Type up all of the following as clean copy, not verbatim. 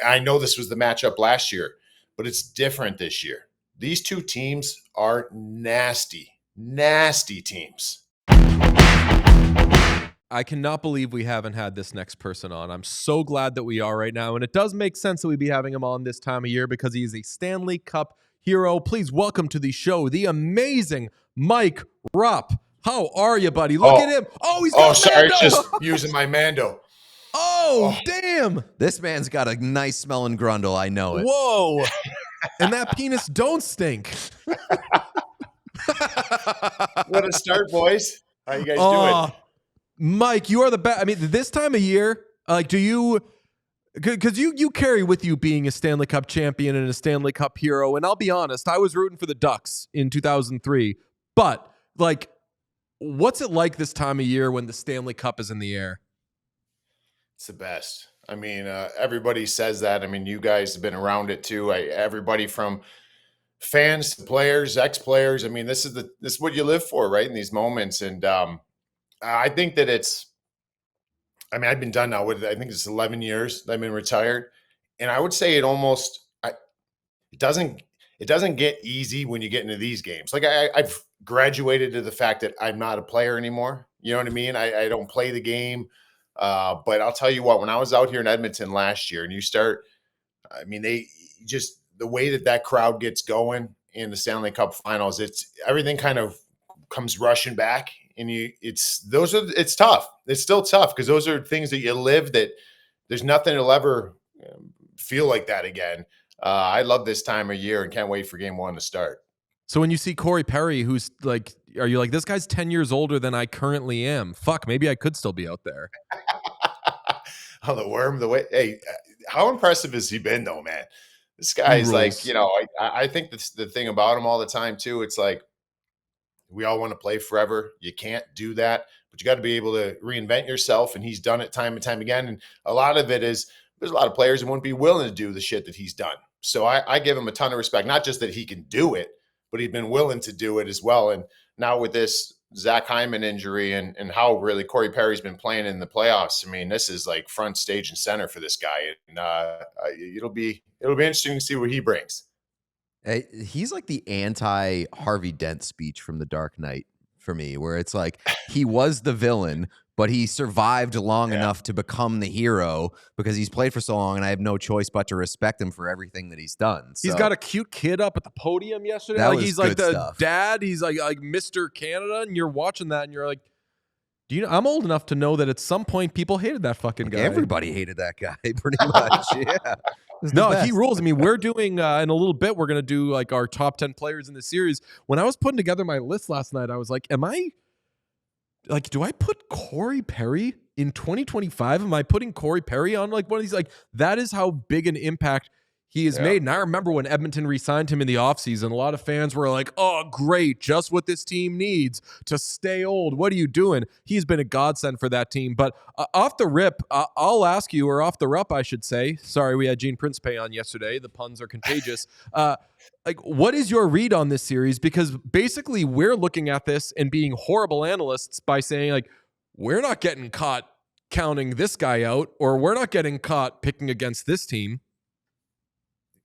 I know this was the matchup last year, but it's different this year. These two teams are nasty teams. I cannot believe we haven't had this next person on. I'm so glad that we are right now. And it does make sense that we'd be having him on this time of year because he is a Stanley Cup hero. Please welcome to the show the amazing Mike Rupp. How are you, buddy? Look at him. Oh, he's got sorry, Mando. just using my Mando. Oh, damn. This man's got a nice smelling grundle. I know it. Whoa. And that penis don't stink. What a start, boys. How you guys doing? Mike, you are the best. I mean, this time of year, like, do you, because you carry with you being a Stanley Cup champion and a Stanley Cup hero. And I'll be honest, I was rooting for the Ducks in 2003. But, like, what's it like this time of year when the Stanley Cup is in the air? It's the best. I mean, everybody says that. I mean, you guys have been around it too. Everybody from fans to players, ex-players. I mean, this is what you live for, right? In these moments. And I think that I've been done now with, I think it's 11 years that I've been retired. And I would say it doesn't get easy when you get into these games. Like I've graduated to the fact that I'm not a player anymore. You know what I mean? I don't play the game. But I'll tell you what, when I was out here in Edmonton last year and the way that crowd gets going in the Stanley Cup Finals, everything kind of comes rushing back, and it's tough. It's still tough because those are things that you live that there's nothing that'll ever feel like that again. I love this time of year and can't wait for game one to start. So when you see Corey Perry, who's like, are you like, this guy's 10 years older than I currently am? Fuck, maybe I could still be out there. Oh, the worm, hey, how impressive has he been though, man? This guy's like, I think that's the thing about him all the time too. It's like, we all want to play forever. You can't do that, but you got to be able to reinvent yourself. And he's done it time and time again. And a lot of it is, there's a lot of players who wouldn't be willing to do the shit that he's done. So I give him a ton of respect, not just that he can do it, but he's been willing to do it as well. And now with this Zach Hyman injury and how really Corey Perry's been playing in the playoffs, I mean, this is like front stage and center for this guy. And it'll be interesting to see what he brings. He's like the anti-Harvey Dent speech from The Dark Knight for me, where it's like he was the villain, but he survived long enough to become the hero because he's played for so long, and I have no choice but to respect him for everything that he's done. So, he's got a cute kid up at the podium yesterday. That like was he's like the stuff. dad. He's like Mr. Canada, and you're watching that, and you're like, do you know? I'm old enough to know that at some point people hated that fucking guy. Everybody hated that guy, pretty much. Yeah. No, he rules. I mean, we're doing in a little bit. We're gonna do like our top 10 players in the series. When I was putting together my list last night, I was like, do I put Corey Perry in 2025? Am I putting Corey Perry on like one of these? Like, that is how big an impact he has made. And I remember when Edmonton re-signed him in the offseason, a lot of fans were like, oh, great, just what this team needs to stay old. What are you doing? He's been a godsend for that team. But off the rip, I'll ask you, or off the rup, I should say. Sorry, we had Gene Principe on yesterday. The puns are contagious. What is your read on this series? Because basically we're looking at this and being horrible analysts by saying, like, we're not getting caught counting this guy out, or we're not getting caught picking against this team.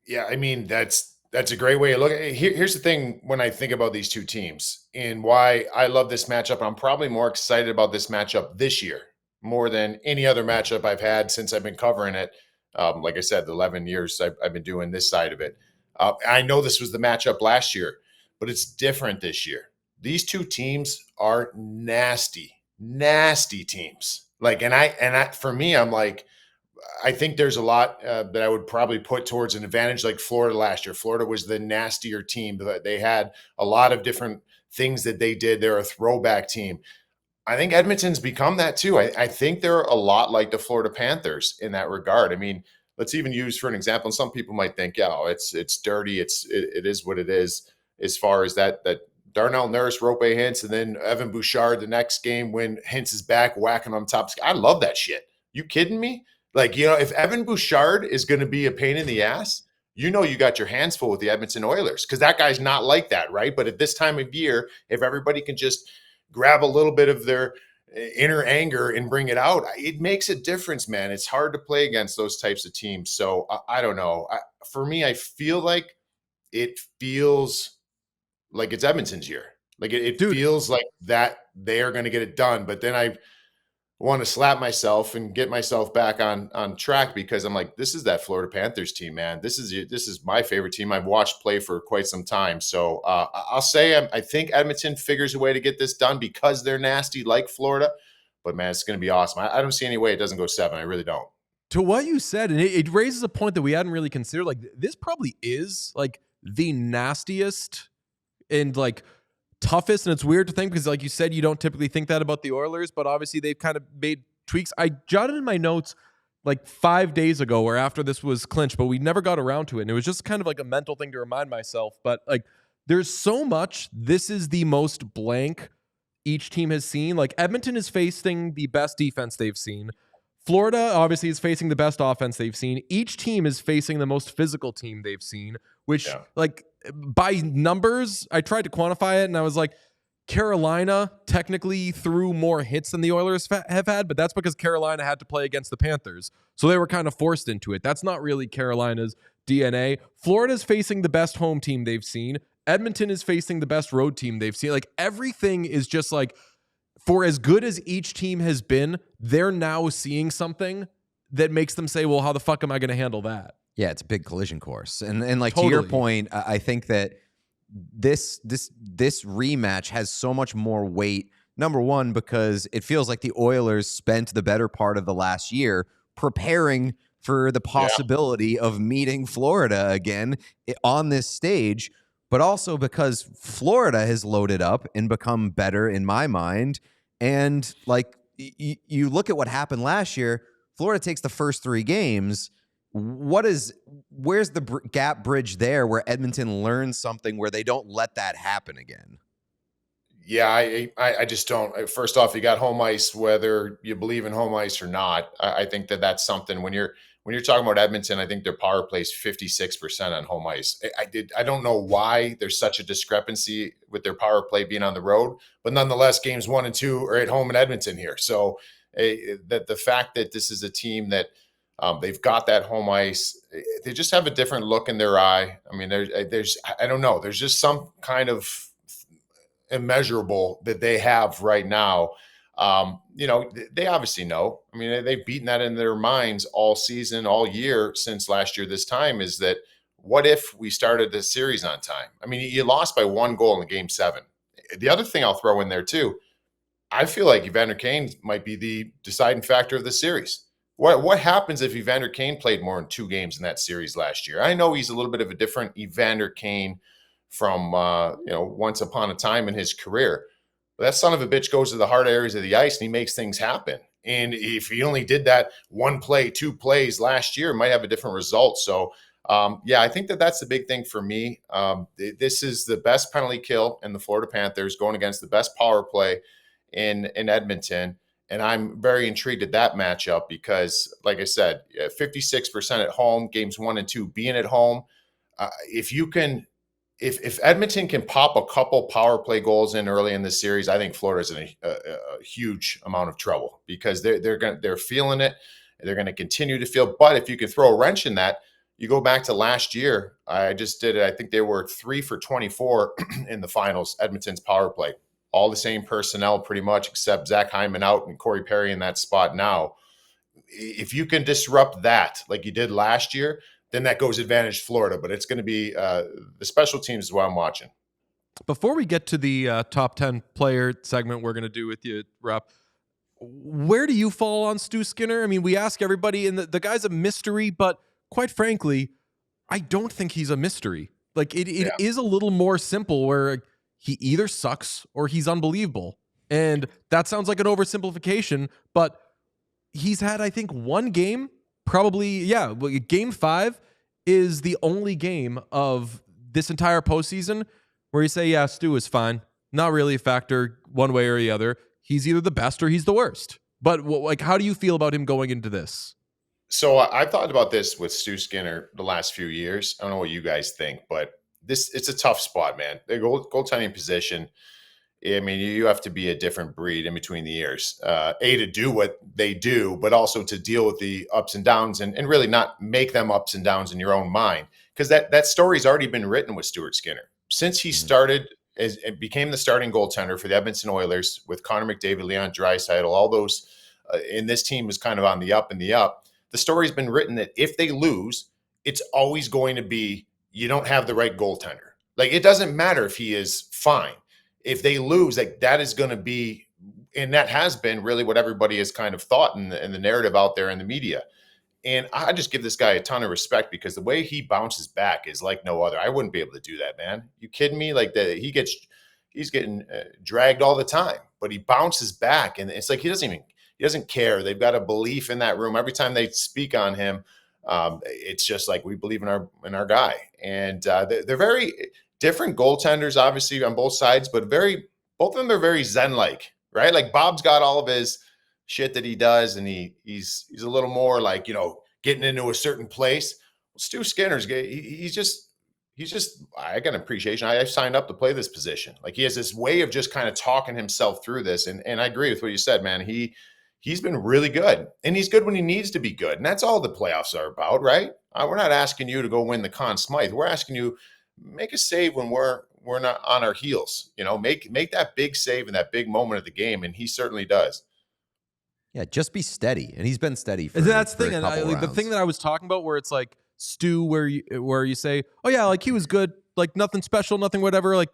Yeah, I mean, that's a great way to look at it. Here's the thing when I think about these two teams and why I love this matchup. I'm probably more excited about this matchup this year more than any other matchup I've had since I've been covering it. Like I said, the 11 years I've been doing this side of it. I know this was the matchup last year, but it's different this year. These two teams are nasty teams. Like, and for me, I'm like, I think there's a lot that I would probably put towards an advantage like Florida last year. Florida was the nastier team. They had a lot of different things that they did. They're a throwback team. I think Edmonton's become that too. I think they're a lot like the Florida Panthers in that regard. I mean, let's even use for an example, and some people might think, it's dirty. It is what it is as far as that Darnell Nurse, Rope Hintz, and then Evan Bouchard the next game when Hintz is back whacking on top. I love that shit. You kidding me? Like, if Evan Bouchard is going to be a pain in the ass, you got your hands full with the Edmonton Oilers because that guy's not like that, right? But at this time of year, if everybody can just grab a little bit of their inner anger and bring it out. It makes a difference, man. It's hard to play against those types of teams. So I don't know. For me, I feel like it feels like it's Edmonton's year. Like it Dude, feels like that they are going to get it done. But then I want to slap myself and get myself back on track, because I'm like, this is that Florida Panthers team, man. This is my favorite team I've watched play for quite some time. So I'll say I think Edmonton figures a way to get this done because they're nasty like Florida. But man, it's going to be awesome. I don't see any way it doesn't go 7. I really don't. to what you said, and it raises a point that we hadn't really considered. Like, this probably is like the nastiest and like toughest. And it's weird to think because, like you said, you don't typically think that about the Oilers, but obviously they've kind of made tweaks. I jotted in my notes like 5 days ago or after this was clinched, but we never got around to it. And it was just kind of like a mental thing to remind myself. But like, there's so much. This is the most blank each team has seen. Like, Edmonton is facing the best defense they've seen. Florida obviously is facing the best offense they've seen. Each team is facing the most physical team they've seen, which like by numbers, I tried to quantify it and I was like, Carolina technically threw more hits than the Oilers have had, but that's because Carolina had to play against the Panthers. So they were kind of forced into it. That's not really Carolina's DNA. Florida's facing the best home team they've seen. Edmonton is facing the best road team they've seen. Like, everything is just like, for as good as each team has been, they're now seeing something that makes them say, well, how the fuck am I going to handle that? Yeah, it's a big collision course. And like, Totally. to your point, I think that this rematch has so much more weight. Number one, because it feels like the Oilers spent the better part of the last year preparing for the possibility of meeting Florida again on this stage, but also because Florida has loaded up and become better in my mind. And like, you look at what happened last year, Florida takes the first 3 games. Where's the gap bridge there where Edmonton learns something where they don't let that happen again? Yeah, I just don't. First off, you got home ice, whether you believe in home ice or not. I think that's something when you're talking about Edmonton. I think their power play is 56% on home ice. I don't know why there's such a discrepancy with their power play being on the road, but nonetheless, games 1 and 2 are at home in Edmonton here. So that the fact that this is a team that they've got that home ice, they just have a different look in their eye. I mean, there's I don't know. There's just some kind of immeasurable that they have right now. They obviously know. I mean, they've beaten that in their minds all season, all year since last year. This time is that, what if we started the series on time? I mean, you lost by 1 goal in Game 7. The other thing I'll throw in there too, I feel like Evander Kane might be the deciding factor of the series. What happens if Evander Kane played more than 2 games in that series last year? I know he's a little bit of a different Evander Kane from once upon a time in his career. But that son of a bitch goes to the hard areas of the ice and he makes things happen. And if he only did that 1 play, 2 plays last year, might have a different result. So, I think that's the big thing for me. This is the best penalty kill in the Florida Panthers going against the best power play in Edmonton. And I'm very intrigued at that matchup because, like I said, 56% at home, games 1 and 2 being at home. If Edmonton can pop a couple power play goals in early in the series, I think Florida's in a huge amount of trouble because they're feeling it. They're going to continue to feel. But if you can throw a wrench in that, you go back to last year. I just did it. I think they were 3 for 24 in the finals. Edmonton's power play, all the same personnel pretty much, except Zach Hyman out and Corey Perry in that spot now. If you can disrupt that like you did last year, then that goes advantage Florida. But it's going to be the special teams is what I'm watching. Before we get to the top 10 player segment we're going to do with you, Rupp, where do you fall on Stu Skinner? I mean, we ask everybody, and the guy's a mystery, but quite frankly, I don't think he's a mystery. Like, it is a little more simple where he either sucks or he's unbelievable. And that sounds like an oversimplification, but he's had, I think, 1 game. Probably, Game 5 is the only game of this entire postseason where you say, yeah, Stu is fine. Not really a factor one way or the other. He's either the best or he's the worst. But how do you feel about him going into this? So I've thought about this with Stu Skinner the last few years. I don't know what you guys think, but it's a tough spot, man. The goaltending position I mean, you have to be a different breed in between the years, to do what they do, but also to deal with the ups and downs and really not make them ups and downs in your own mind. Because that story's already been written with Stuart Skinner. Since he started and became the starting goaltender for the Edmonton Oilers with Connor McDavid, Leon Draisaitl, all those, and this team is kind of on the up and the up. The story's been written that if they lose, it's always going to be, you don't have the right goaltender. Like, it doesn't matter if he is fine. If they lose, like, that is going to be, and that has been really what everybody has kind of thought in the narrative out there in the media. And I just give this guy a ton of respect because the way he bounces back is like no other. I wouldn't be able to do that, man. You kidding me? Like, he's getting dragged all the time, but he bounces back, and it's like he doesn't care. They've got a belief in that room. Every time they speak on him, it's just like, we believe in our guy. And they're very different goaltenders, obviously, on both sides, but both of them are very Zen-like, right? Like, Bob's got all of his shit that he does, and he's a little more like, getting into a certain place. Stu Skinner's, he's just, I got an appreciation. I signed up to play this position. Like, he has this way of just kind of talking himself through this. And I agree with what you said, man. He's been really good, and he's good when he needs to be good. And that's all the playoffs are about, right? We're not asking you to go win the Conn Smythe. We're asking you, make a save when we're not on our heels, make that big save in that big moment of the game. And he certainly does. Yeah, just be steady, and he's been steady for. And that's the for thing, a and couple the rounds. thing that I was talking about, where it's like Stu, where you say, oh yeah, like, he was good, like, nothing special, nothing whatever. Like,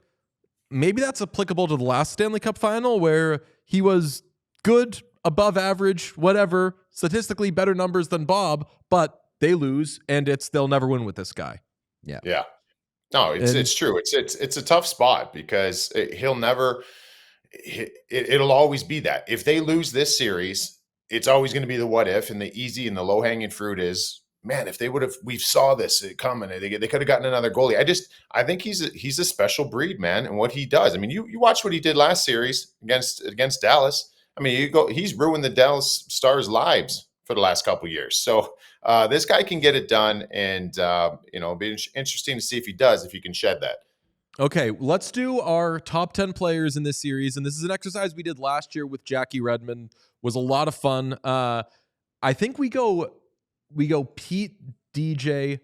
maybe that's applicable to the last Stanley Cup Final, where he was good, above average, whatever, statistically better numbers than Bob, but they lose, and they'll never win with this guy. Yeah. No, it's true. It's a tough spot because he'll never. It'll always be that if they lose this series, it's always going to be the what if, and the easy and the low hanging fruit is, man, if they would have, we saw this coming. They could have gotten another goalie. I think he's a special breed, man, and what he does. I mean, you watch what he did last series against Dallas. I mean, he's ruined the Dallas Stars' lives for the last couple of years. So this guy can get it done, and it'll be interesting to see if he can shed that. Okay, let's do our top 10 players in this series. And this is an exercise we did last year with Jackie Redmond. Was a lot of fun. I think we go Pete, DJ,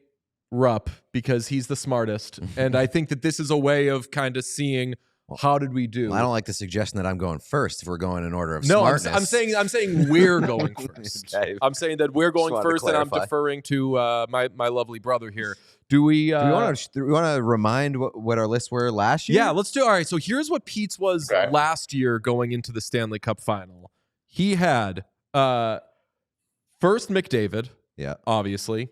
Rupp, because he's the smartest. And I think that this is a way of kind of seeing how did we do. Well, I don't like the suggestion that I'm going first if we're going in order of smartness. I'm saying we're going first. Okay. I'm saying that we're going first, and I'm deferring to my lovely brother here. Do we want to remind what our lists were last year? Yeah, let's do. All right, so here's what Pete's was last year going into the Stanley Cup Final. He had first McDavid, obviously.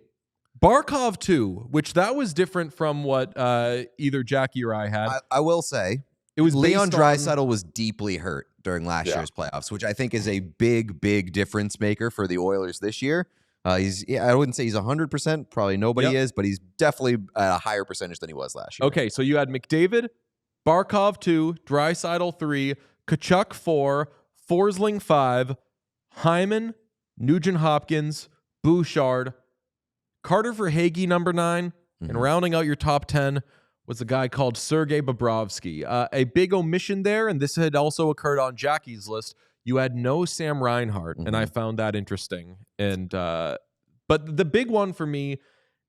Barkov 2, which that was different from what either Jackie or I had. I will say, it was Leon Draisaitl was deeply hurt during last year's playoffs, which I think is a big difference maker for the Oilers this year. I wouldn't say he's 100%. Probably nobody is, but he's definitely at a higher percentage than he was last year. Okay, so you had McDavid, Barkov 2, Draisaitl 3, Tkachuk 4, Forsling 5, Hyman, Nugent Hopkins, Bouchard, Carter Verhaeghe number 9, and rounding out your top 10 was a guy called Sergei Bobrovsky. A big omission there, and this had also occurred on Jackie's list. You had no Sam Reinhart, and I found that interesting. And but the big one for me,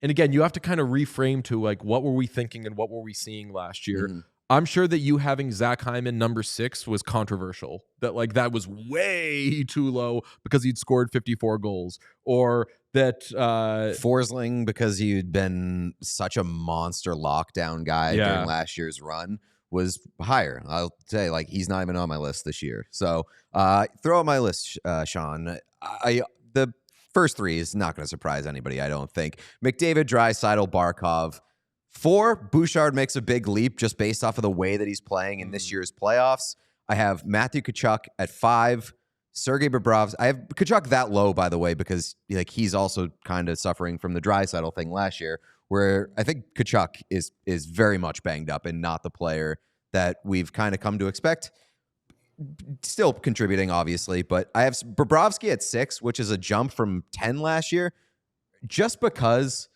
and again, you have to kind of reframe to like, what were we thinking and what were we seeing last year? I'm sure that you having Zach Hyman number 6 was controversial. That was way too low because he'd scored 54 goals, or that Forsling, because he'd been such a monster lockdown guy during last year's run, was higher. I'll say, he's not even on my list this year. So throw out my list, Sean. The first 3 is not going to surprise anybody, I don't think. McDavid, Draisaitl, Barkov. 4, Bouchard makes a big leap just based off of the way that he's playing in this year's playoffs. I have Matthew Tkachuk at 5. Sergei Bobrovsky. I have Tkachuk that low, by the way, because he's also kind of suffering from the Draisaitl thing last year, where I think Tkachuk is very much banged up and not the player that we've kind of come to expect. Still contributing, obviously, but I have Bobrovsky at 6, which is a jump from 10 last year, just because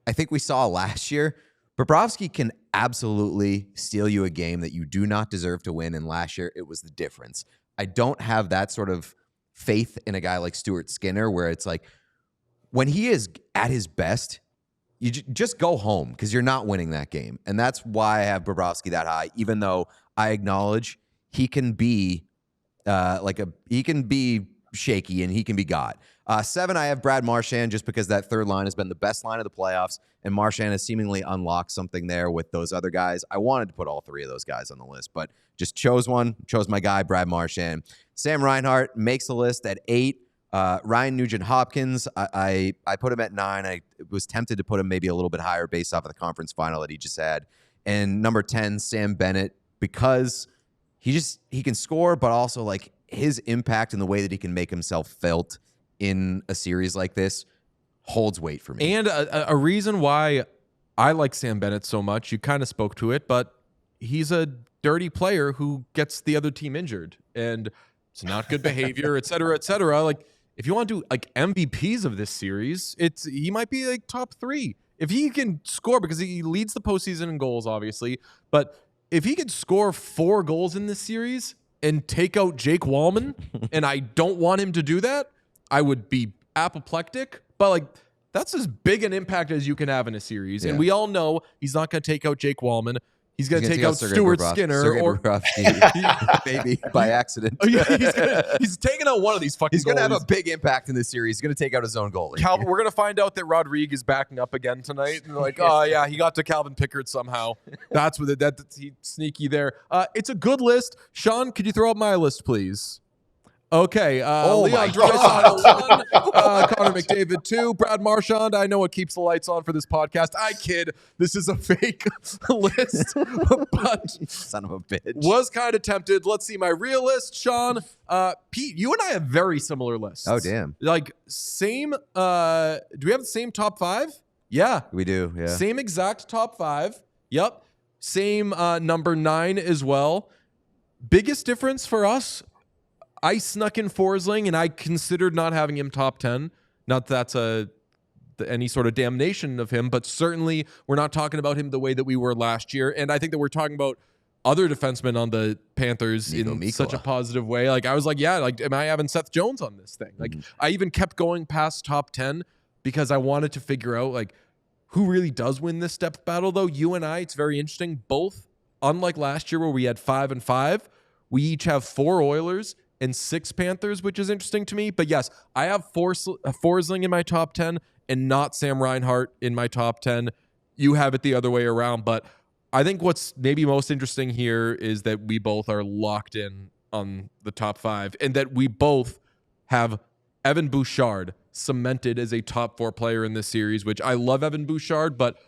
I think we saw last year Bobrovsky can absolutely steal you a game that you do not deserve to win, and last year it was the difference. I don't have that sort of faith in a guy like Stu Skinner, where it's like when he is at his best, you just go home because you're not winning that game. And that's why I have Bobrovsky that high, even though I acknowledge he can be he can be shaky and he can be God. 7, I have Brad Marchand, just because that third line has been the best line of the playoffs, and Marchand has seemingly unlocked something there with those other guys. I wanted to put all 3 of those guys on the list, but just chose my guy, Brad Marchand. Sam Reinhart makes the list at 8. Ryan Nugent-Hopkins, I put him at 9. I was tempted to put him maybe a little bit higher based off of the conference final that he just had. And number 10, Sam Bennett, because he can score, but also like his impact and the way that he can make himself felt in a series like this holds weight for me. And a reason why I like Sam Bennett so much, you kind of spoke to it, but he's a dirty player who gets the other team injured, and it's not good behavior, et cetera, et cetera. Like, if you want to do like MVPs of this series, he might be like top 3. If he can score, because he leads the postseason in goals, obviously, but if he could score 4 goals in this series and take out Jake Wallman, and I don't want him to do that, I would be apoplectic. But like, that's as big an impact as you can have in a series. Yeah. And we all know he's not going to take out Jake Wallman. He's going to take out Stuart Skinner Sergei or Bobrovsky, maybe by accident. He's taking out one of these fucking. He's going to have a big impact in this series. He's going to take out his own goalie. Calvin, we're going to find out that Rodrigue is backing up again tonight, and like, oh yeah, he got to Calvin Pickard somehow. That's what that's sneaky there. It's a good list. Sean, could you throw up my list, please? Okay, Leon Draisaitl 1, Connor McDavid 2, Brad Marchand. I know what keeps the lights on for this podcast. I kid. This is a fake list, but son of a bitch. Was kind of tempted. Let's see my real list, Sean. Pete, you and I have very similar lists. Oh damn! Like same. Do we have the same top 5? Yeah, we do. Yeah, same exact top 5. Yep, same number 9 as well. Biggest difference for us. I snuck in Forsling, and I considered not having him top 10. Not that that's any sort of damnation of him, but certainly we're not talking about him the way that we were last year. And I think that we're talking about other defensemen on the Panthers in such a positive way. Like, I was like, yeah, like, am I having Seth Jones on this thing? Like, I even kept going past top 10 because I wanted to figure out, like, who really does win this depth battle, though. You and I, it's very interesting. Both, unlike last year where we had 5 and 5, we each have 4 Oilers and 6 Panthers, which is interesting to me. But yes, I have Forsling in my top 10 and not Sam Reinhart in my top 10. You have it the other way around. But I think what's maybe most interesting here is that we both are locked in on the top 5, and that we both have Evan Bouchard cemented as a top 4 player in this series, which I love Evan Bouchard, but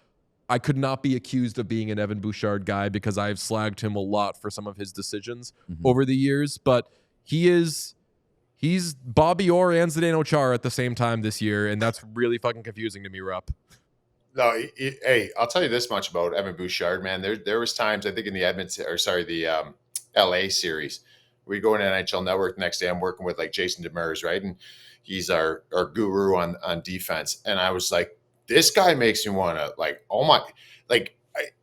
I could not be accused of being an Evan Bouchard guy because I've slagged him a lot for some of his decisions over the years. But he's Bobby Orr and Zdeno Chara at the same time this year, and that's really fucking confusing to me, Rupp. No, hey, I'll tell you this much about Evan Bouchard, man. There was times, I think, in the the LA series, we go into NHL Network the next day. I'm working with like Jason Demers, right? And he's our guru on defense. And I was like, this guy makes me want to like, oh my, like,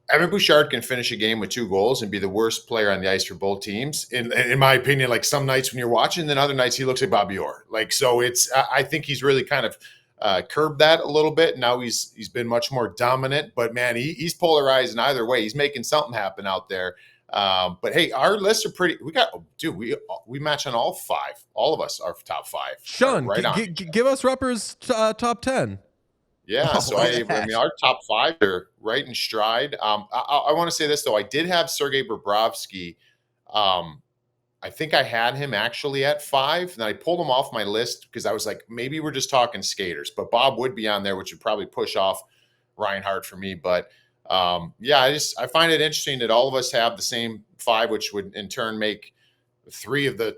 Evan Bouchard can finish a game with 2 goals and be the worst player on the ice for both teams. In my opinion, like some nights when you're watching, then other nights he looks like Bobby Orr. Like, so I think he's really kind of curbed that a little bit. Now he's been much more dominant, but man, he's polarizing either way. He's making something happen out there. But hey, our lists are pretty. We match on all 5. All of us are top 5. Sean, right on. Give us Rupper's top 10. Yeah, so I mean, our top 5 are right in stride. I want to say this though. I did have Sergei Bobrovsky. I think I had him actually at 5, and I pulled him off my list because I was like, maybe we're just talking skaters. But Bob would be on there, which would probably push off Reinhart for me. But yeah, I find it interesting that all of us have the same 5, which would in turn make 3 of the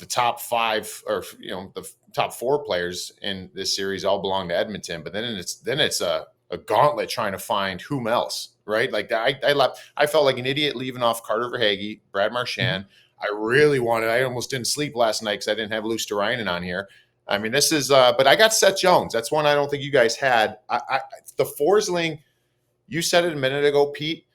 top 5, or the top 4 players in this series all belong to Edmonton. But then it's a gauntlet trying to find whom else, right? Like I felt like an idiot leaving off Carter Verhaeghe, Brad Marchand. I almost didn't sleep last night because I didn't have Luosterainen on here. I mean, this is, but I got Seth Jones. That's one I don't think you guys had. The Forsling, You said it a minute ago, Pete.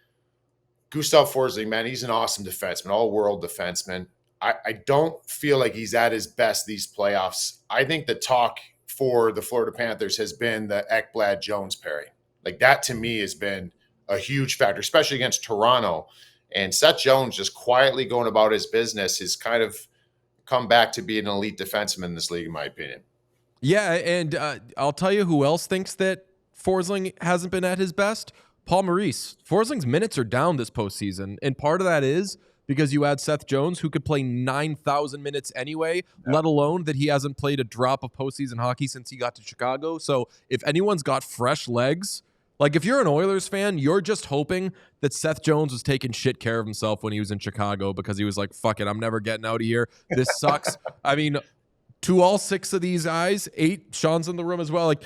Gustav Forsling, man, he's an awesome defenseman, all-world defenseman. I don't feel like he's at his best these playoffs. I think the talk for the Florida Panthers has been the Ekblad-Jones pairing. Like, that to me has been a huge factor, especially against Toronto. And Seth Jones just quietly going about his business has kind of come back to be an elite defenseman in this league, in my opinion. Yeah, and I'll tell you who else thinks that Forsling hasn't been at his best. Paul Maurice. Forsling's minutes are down this postseason, and part of that is because you add Seth Jones, who could play 9,000 minutes anyway, let alone that he hasn't played a drop of postseason hockey since he got to Chicago. So if anyone's got fresh legs, like if you're an Oilers fan, you're just hoping that Seth Jones was taking shit care of himself when he was in Chicago because he was like, fuck it, I'm never getting out of here. This sucks. I mean, to all 6 of these guys, 8, Sean's in the room as well, like,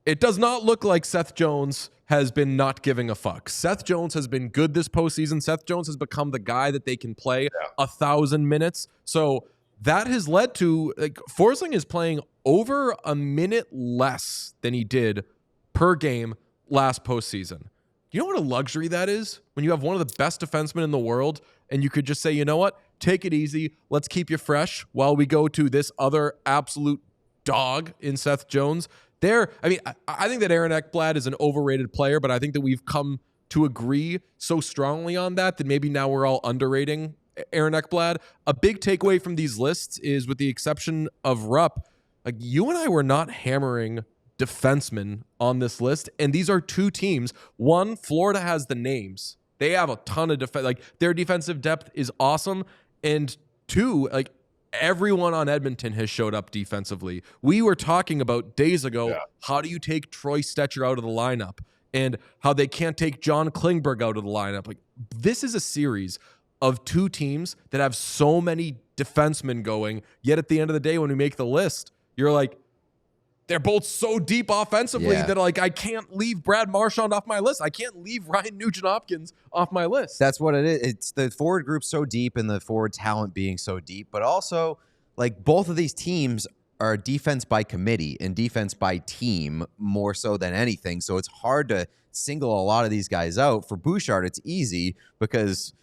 it does not look like Seth Jones has been not giving a fuck. Seth Jones has been good this postseason. Seth Jones has become the guy that they can play 1,000 minutes. So that has led to, like, Forsling is playing over a minute less than he did per game last postseason. You know what a luxury that is? When you have one of the best defensemen in the world and you could just say, you know what? Take it easy. Let's keep you fresh while we go to this other absolute dog in Seth Jones. I think that Aaron Ekblad is an overrated player, but I think that we've come to agree so strongly on that maybe now we're all underrating Aaron Ekblad. A big takeaway from these lists is, with the exception of Rupp, like, you and I were not hammering defensemen on this list, and these are 2 teams. One, Florida has the names. They have a ton of defense. Like, their defensive depth is awesome. And 2, like, everyone on Edmonton has showed up defensively. We were talking about days ago, how do you take Troy Stetcher out of the lineup and how they can't take John Klingberg out of the lineup. Like, this is a series of 2 teams that have so many defensemen going, yet at the end of the day, when we make the list, you're like, they're both so deep offensively that, like, I can't leave Brad Marchand off my list. I can't leave Ryan Nugent-Hopkins off my list. That's what it is. It's the forward group so deep and the forward talent being so deep, but also, like, both of these teams are defense by committee and defense by team more so than anything. So it's hard to single a lot of these guys out. For Bouchard, it's easy because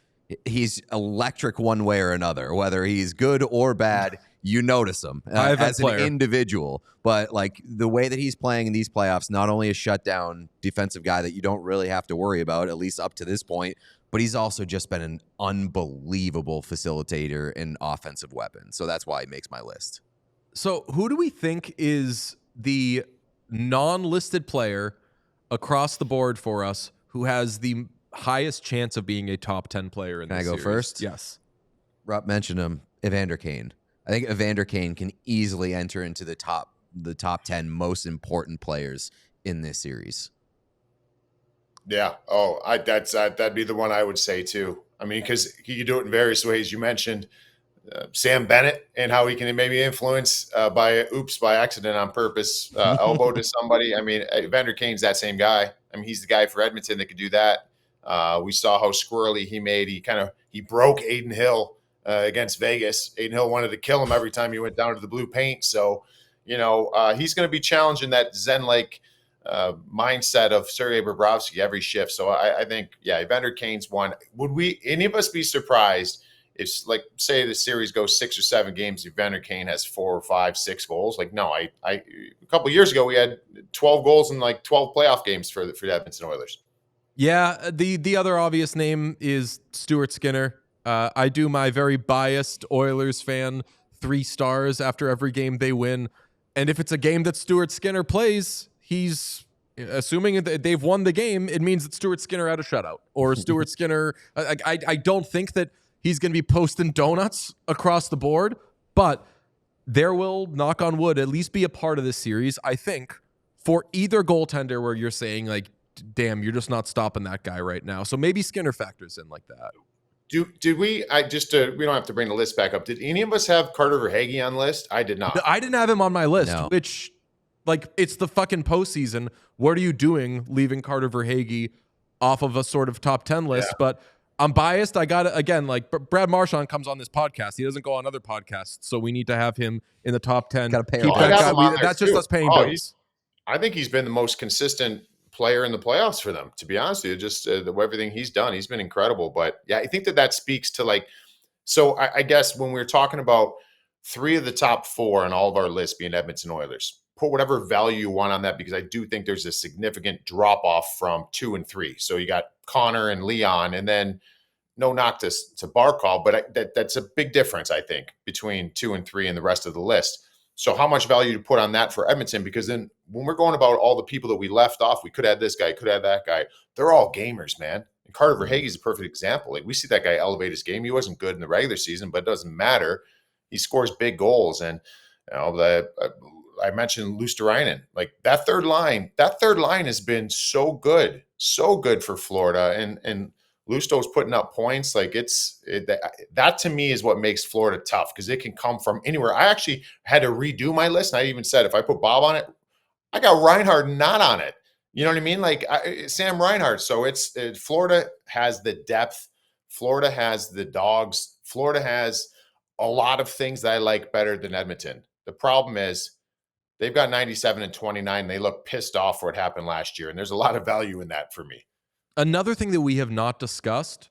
he's electric one way or another, whether he's good or bad. You notice him as an individual, but like the way that he's playing in these playoffs, not only a shutdown defensive guy that you don't really have to worry about, at least up to this point, but he's also just been an unbelievable facilitator and offensive weapon. So that's why he makes my list. So who do we think is the non-listed player across the board for us who has the highest chance of being a top 10 player in this series? Can I go first? Yes. Rupp mentioned him, Evander Kane. I think Evander Kane can easily enter into the top 10 most important players in this series. Yeah. Oh, that'd be the one I would say too. I mean, because he could do it in various ways. You mentioned Sam Bennett and how he can maybe influence by accident on purpose, elbow to somebody. I mean, Evander Kane's that same guy. I mean, he's the guy for Edmonton that could do that. We saw how squirrely he made. He broke Adin Hill against Vegas. Adin Hill wanted to kill him every time he went down to the blue paint. So, he's going to be challenging that Zen-like mindset of Sergei Bobrovsky every shift. So I think, Evander Kane's one. Would any of us be surprised if, like, say the series goes 6 or 7 games, Evander Kane has 4 or 5, 6 goals? Like, no, a couple of years ago we had 12 goals in like 12 playoff games for the Edmonton Oilers. Yeah, the other obvious name is Stuart Skinner. I do my very biased Oilers fan 3 stars after every game they win. And if it's a game that Stuart Skinner plays, he's assuming that they've won the game. It means that Stuart Skinner had a shutout, or Stuart Skinner. I don't think that he's going to be posting donuts across the board, but there will, knock on wood, at least be a part of this series, I think, for either goaltender where you're saying, like, damn, you're just not stopping that guy right now. So maybe Skinner factors in like that. Did we? We don't have to bring the list back up. Did any of us have Carter Verhaeghe on the list? I did not. I didn't have him on my list, No. which, like, it's the fucking postseason. What are you doing leaving Carter Verhaeghe off of a sort of top 10 list? Yeah. But I'm biased. I got it again. Like, Brad Marchand comes on this podcast. He doesn't go on other podcasts, so we need to have him in the top 10. Got to pay. That's just us paying bills. I think he's been the most consistent player in the playoffs for them, to be honest with you. Just everything he's done, he's been incredible. But yeah, I think that speaks to like, so I guess when we were talking about 3 of the top 4 on all of our lists being Edmonton Oilers, put whatever value you want on that, because I do think there's a significant drop off from 2 and 3. So you got Connor and Leon, and then no knock to Barkov, but that's a big difference, I think, between 2 and 3 and the rest of the list. So how much value to put on that for Edmonton? Because then when we're going about all the people that we left off, we could have this guy, could have that guy. They're all gamers, man. And Carter Verhaeghe is a perfect example. Like, we see that guy elevate his game. He wasn't good in the regular season, but it doesn't matter. He scores big goals. And I mentioned Luosterainen. Like, that third line has been so good for Florida. And Lusto's putting up points. Like, that to me is what makes Florida tough, because it can come from anywhere. I actually had to redo my list. And I even said, if I put Bob on it, I got Reinhart not on it. You know what I mean? Like, Sam Reinhart. So Florida has the depth. Florida has the dogs. Florida has a lot of things that I like better than Edmonton. The problem is they've got 97 and 29. They look pissed off for what happened last year. And there's a lot of value in that for me. Another thing that we have not discussed,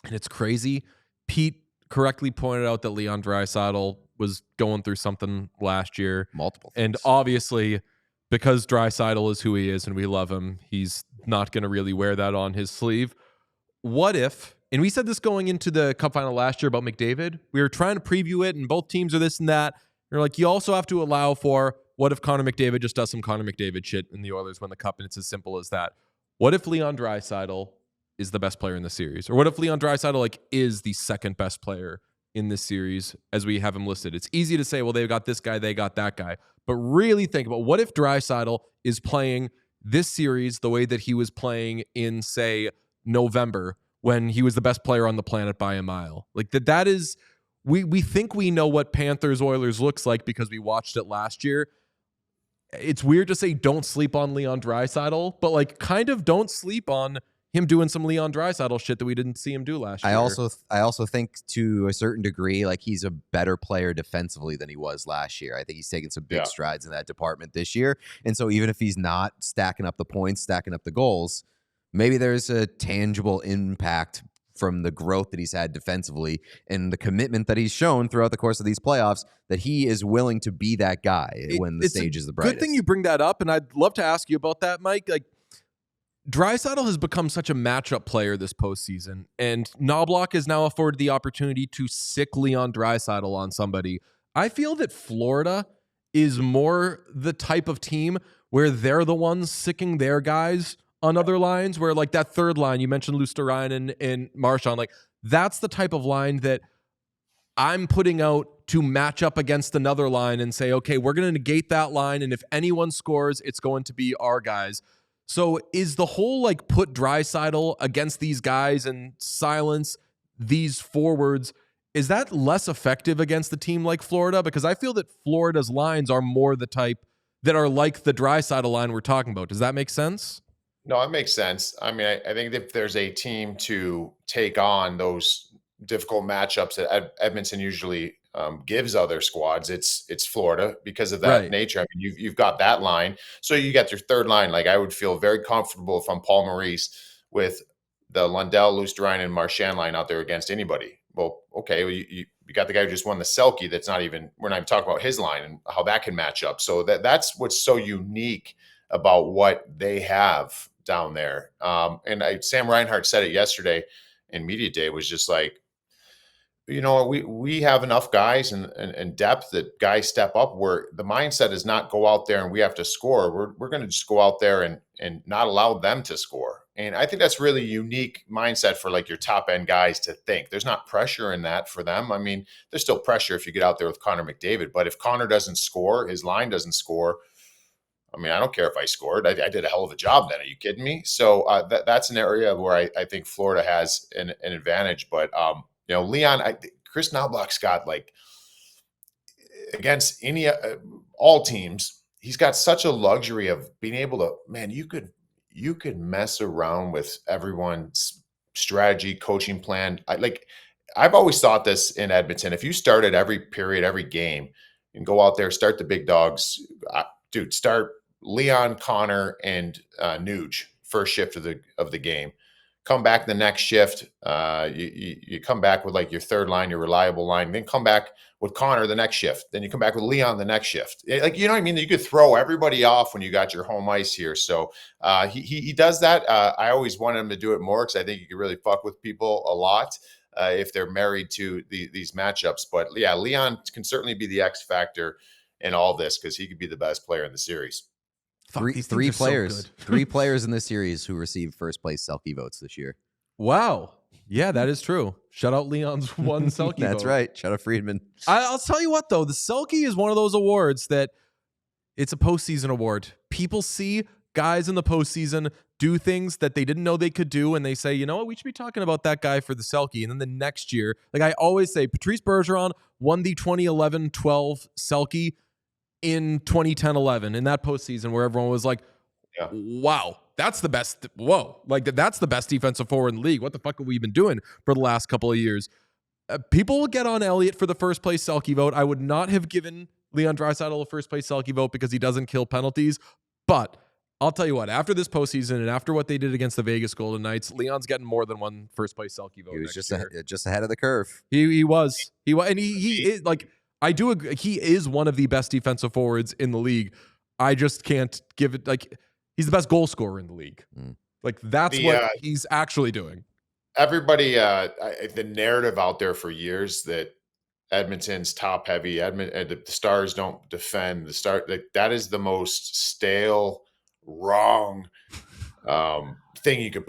and it's crazy, Pete correctly pointed out that Leon Draisaitl was going through something last year. Multiple things. And obviously, because Draisaitl is who he is and we love him, he's not going to really wear that on his sleeve. What if, and we said this going into the Cup Final last year about McDavid, we were trying to preview it, and both teams are this and that. You're like, you also have to allow for, what if Connor McDavid just does some Connor McDavid shit and the Oilers win the Cup, and it's as simple as that. What if Leon Draisaitl is the best player in the series? Or what if Leon Draisaitl is the second best player in this series as we have him listed? It's easy to say, well, they've got this guy, they got that guy. But really think about, what if Draisaitl is playing this series the way that he was playing in, say, November, when he was the best player on the planet by a mile? Like, that is, we think we know what Panthers Oilers looks like because we watched it last year. It's weird to say don't sleep on Leon Draisaitl, but like, kind of don't sleep on him doing some Leon Draisaitl shit that we didn't see him do last year. I also think, to a certain degree, like, he's a better player defensively than he was last year. I think he's taken some big strides in that department this year. And so even if he's not stacking up the points, stacking up the goals, maybe there's a tangible impact from the growth that he's had defensively and the commitment that he's shown throughout the course of these playoffs, that he is willing to be that guy when the stage is the brightest. Good thing you bring that up, and I'd love to ask you about that, Mike. Like, Draisaitl has become such a matchup player this postseason, and Knobloch is now afforded the opportunity to sick Leon Draisaitl on somebody. I feel that Florida is more the type of team where they're the ones sicking their guys on other lines, where like that third line, you mentioned Luosterainen and Marchand, like that's the type of line that I'm putting out to match up against another line and say, okay, we're going to negate that line, and if anyone scores, it's going to be our guys. So is the whole like put Draisaitl against these guys and silence these forwards, is that less effective against a team like Florida? Because I feel that Florida's lines are more the type that are like the Draisaitl line we're talking about. Does that make sense? No, it makes sense. I mean, I think if there's a team to take on those difficult matchups that Edmonton usually gives other squads, it's Florida, because of that nature. I mean, you've got that line, so you got your third line. Like, I would feel very comfortable if I'm Paul Maurice with the Lundell, Luosterainen, and Marchand line out there against anybody. Well, okay, well, you got the guy who just won the Selke. That's not even, we're not even talking about his line and how that can match up. So that's what's so unique about what they have down there. And Sam Reinhart said it yesterday in media day, was just like, you know, we have enough guys and depth that guys step up, where the mindset is not go out there and we have to score. We're going to just go out there and not allow them to score. And I think that's really unique mindset for like your top end guys to think. There's not pressure in that for them. I mean, there's still pressure if you get out there with Connor McDavid, but if Connor doesn't score, his line doesn't score, I mean, I don't care if I scored. I did a hell of a job then. Are you kidding me? So that's an area where I think Florida has an advantage. But, you know, Leon, Chris Knobloch's got, like, against all teams, he's got such a luxury of being able to, man, you could mess around with everyone's strategy, coaching plan. I've always thought this in Edmonton. If you started every period, every game, and go out there, start the big dogs, dude, start Leon, Connor, and Nuge first shift of the game. Come back the next shift. You come back with like your third line, your reliable line. Then come back with Connor the next shift. Then you come back with Leon the next shift. Like, you know what I mean? You could throw everybody off when you got your home ice here. So he does that. I always wanted him to do it more because I think you could really fuck with people a lot if they're married to these matchups. But yeah, Leon can certainly be the X factor in all this because he could be the best player in the series. Three players. Three players in this series who received first place Selke votes this year. Wow. Yeah, that is true. Shout out Leon's one Selke That's vote. right. Shout out Friedman. I'll tell you what, though. The Selke is one of those awards that it's a postseason award. People see guys in the postseason do things that they didn't know they could do, and they say, you know what, we should be talking about that guy for the Selke. And then the next year, like I always say, Patrice Bergeron won the 2011-12 Selke in 2010-11 in that postseason where everyone was like, wow, that's the best. Whoa, like that's the best defensive forward in the league. What the fuck have we been doing for the last couple of years? People will get on Elliott for the first place Selke vote. I would not have given Leon Draisaitl a first place Selke vote because he doesn't kill penalties. But I'll tell you what, after this postseason and after what they did against the Vegas Golden Knights, Leon's getting more than one first place Selke vote. He was just ahead of the curve. He was, and he is like, I do agree. He is one of the best defensive forwards in the league. I just can't give it like he's the best goal scorer in the league. Like that's what he's actually doing. Everybody, the narrative out there for years that Edmonton's top heavy, the Stars don't defend. That is the most stale, wrong thing you could.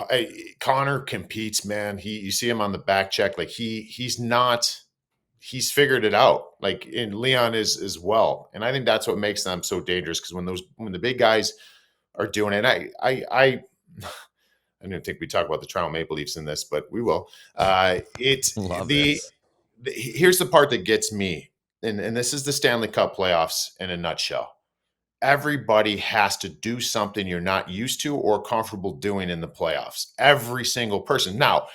Connor competes, man. You see him on the back check, like he's figured it out, like in Leon is as well. And I think that's what makes them so dangerous because when the big guys are doing it, I didn't think we talk about the Toronto Maple Leafs in this, but we will. Here's the part that gets me, and this is the Stanley Cup playoffs in a nutshell. Everybody has to do something you're not used to or comfortable doing in the playoffs. Every single person. Now,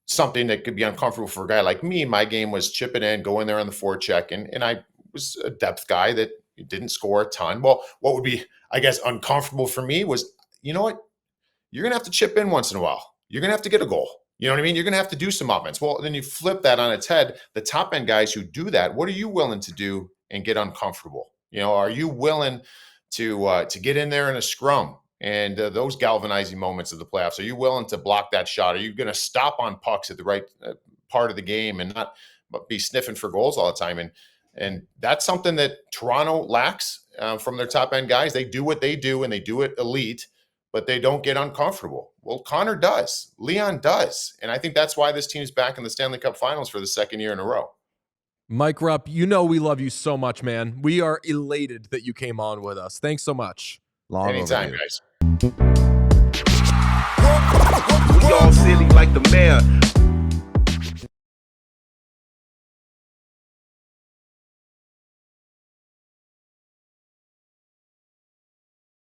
something that could be uncomfortable for a guy like me. My game was chip it in, go in there on the forecheck, and I was a depth guy that didn't score a ton. Well, what would be, I guess, uncomfortable for me was, you know what? You're going to have to chip in once in a while. You're going to have to get a goal. You know what I mean? You're going to have to do some offense. Well, then you flip that on its head. The top end guys who do that, what are you willing to do and get uncomfortable? You know, are you willing to get in there in a scrum? And those galvanizing moments of the playoffs, are you willing to block that shot? Are you going to stop on pucks at the right part of the game and not be sniffing for goals all the time? And that's something that Toronto lacks from their top end guys. They do what they do and they do it elite, but they don't get uncomfortable. Well, Connor does. Leon does. And I think that's why this team is back in the Stanley Cup Finals for the second year in a row. Mike Rupp, you know we love you so much, man. We are elated that you came on with us. Thanks so much. Anytime, guys. We all silly like the mayor.